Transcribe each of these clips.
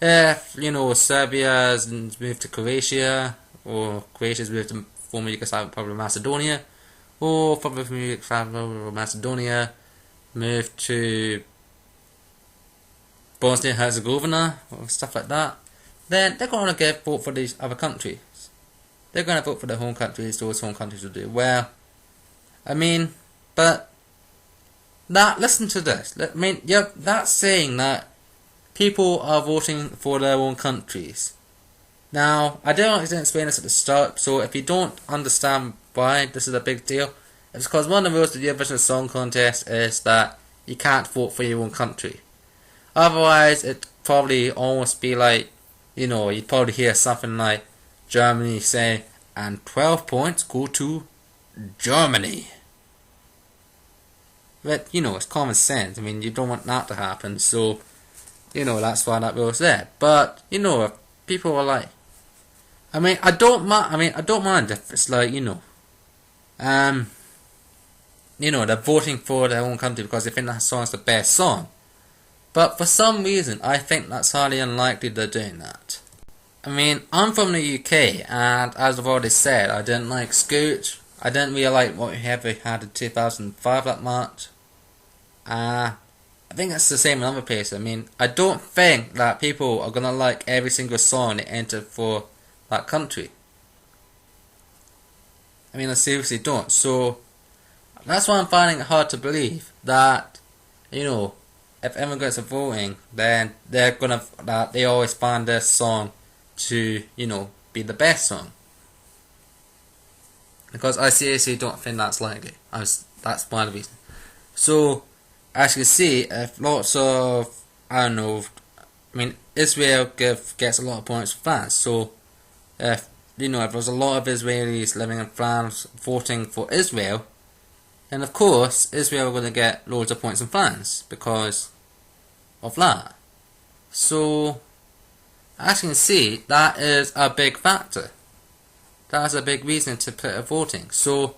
if, Serbia's moved to Croatia, or Croatia's moved to former Yugoslav Republic of Macedonia, or former Yugoslav Republic of Macedonia moved to Bosnia Herzegovina, or stuff like that, then they're going to vote for these other countries. They're going to vote for their home countries, those home countries will do well. But listen to this. That's saying that people are voting for their own countries. Now, I didn't explain this at the start, so if you don't understand why this is a big deal, it's because one of the rules of the Eurovision Song Contest is that you can't vote for your own country. Otherwise, it'd probably almost be like, you'd probably hear something like Germany say, and 12 points go to Germany. But, it's common sense. You don't want that to happen, so, that's why that rule's there. But, if people are like, I don't mind if it's like, they're voting for their own country because they think that song's the best song. But for some reason, I think that's highly unlikely they're doing that. I'm from the UK, and as I've already said, I didn't like Scoot. I didn't really like what we had in 2005 that much. I think it's the same in other places. I don't think that people are gonna like every single song they enter for that country. I seriously don't. So that's why I'm finding it hard to believe that, if immigrants are voting, then they always find this song to, be the best song. Because I seriously don't think that's likely. That's one of the reasons. So, as you can see, if lots of, Israel gets a lot of points for France. So, if there's a lot of Israelis living in France voting for Israel, then of course, Israel are going to get loads of points in France because of that. So, as you can see, that is a big factor. That is a big reason to put a voting. So,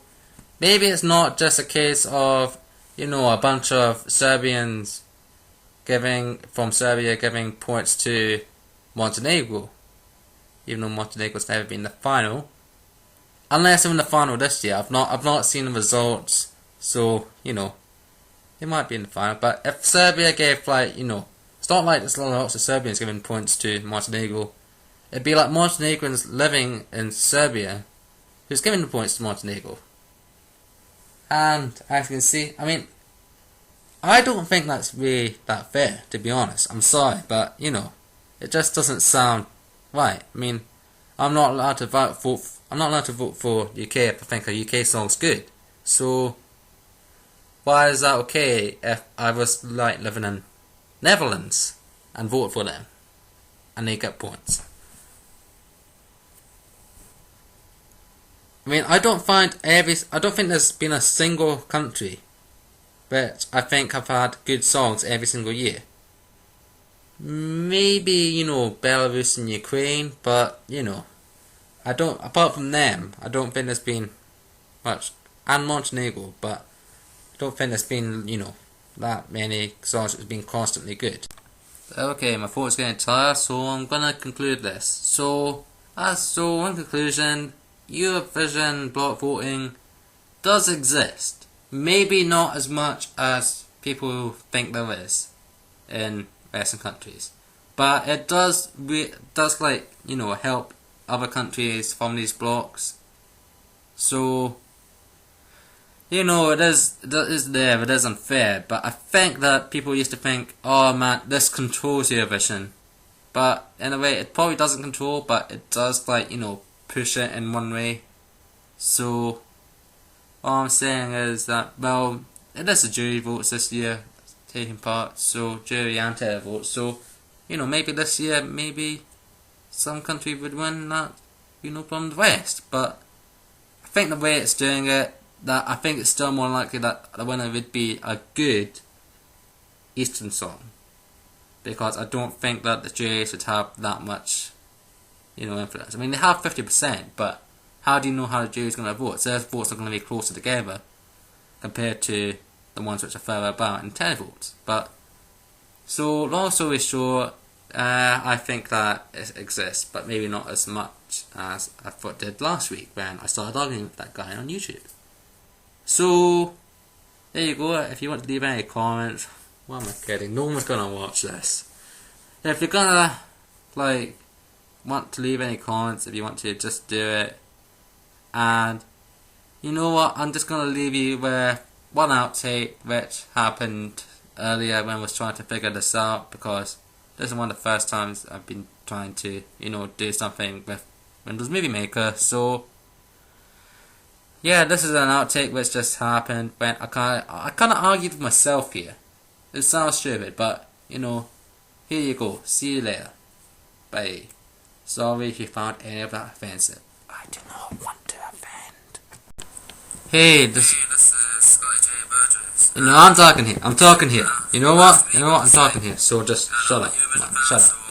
maybe it's not just a case of, a bunch of Serbians from Serbia giving points to Montenegro, even though Montenegro's never been in the final. Unless they're in the final this year. I've not seen the results, so, they might be in the final. But if Serbia gave, it's not like there's lots of Serbians giving points to Montenegro. It'd be like Montenegrins living in Serbia who's giving the points to Montenegro. And as you can see, I don't think that's really that fair, to be honest. I'm sorry, but, it just doesn't sound right. I'm not allowed to vote for UK if I think a UK song's good. So, why is that okay if I was living in Netherlands and vote for them and they get points? I don't think there's been a single country but I think have had good songs every single year. Maybe, Belarus and Ukraine, but, apart from them, I don't think there's been much, and Montenegro, but I don't think there's been, that many songs that's been constantly good. Okay, my throat's getting tired, so I'm gonna conclude this. So in conclusion, Eurovision block voting does exist. Maybe not as much as people think there is in Western countries, but it does help other countries from these blocks. So it is there. It is unfair, but I think that people used to think, oh man, this controls Eurovision, but in a way it probably doesn't control, but it does push it in one way. So all I'm saying is that, well, it is the jury votes this year taking part, so jury and televotes, so maybe this year, maybe some country would win that, from the West, but I think the way it's doing it, that I think it's still more likely that the winner would be a good Eastern song, because I don't think that the juries would have that much, influence. They have 50%, but how do you know how the jury's going to vote? So their votes are going to be closer together compared to the ones which are further about in televotes. But so long story short, I think that it exists, but maybe not as much as I thought it did last week when I started arguing with that guy on YouTube. So, there you go. If you want to leave any comments, what am I kidding? No one's gonna watch this. If you're gonna, want to leave any comments, if you want to, just do it. And, you know what? I'm just gonna leave you with one outtake which happened earlier when I was trying to figure this out, because this is one of the first times I've been trying to, do something with Windows Movie Maker. So, yeah, this is an outtake which just happened when I kind of argued with myself here. It sounds stupid, but, here you go. See you later. Bye. Sorry if you found any of that offensive. I do not want to offend. Hey, this is Scotty J. Burgess. I'm talking here. You know what? I'm talking here. So just shut up. Come on, shut up.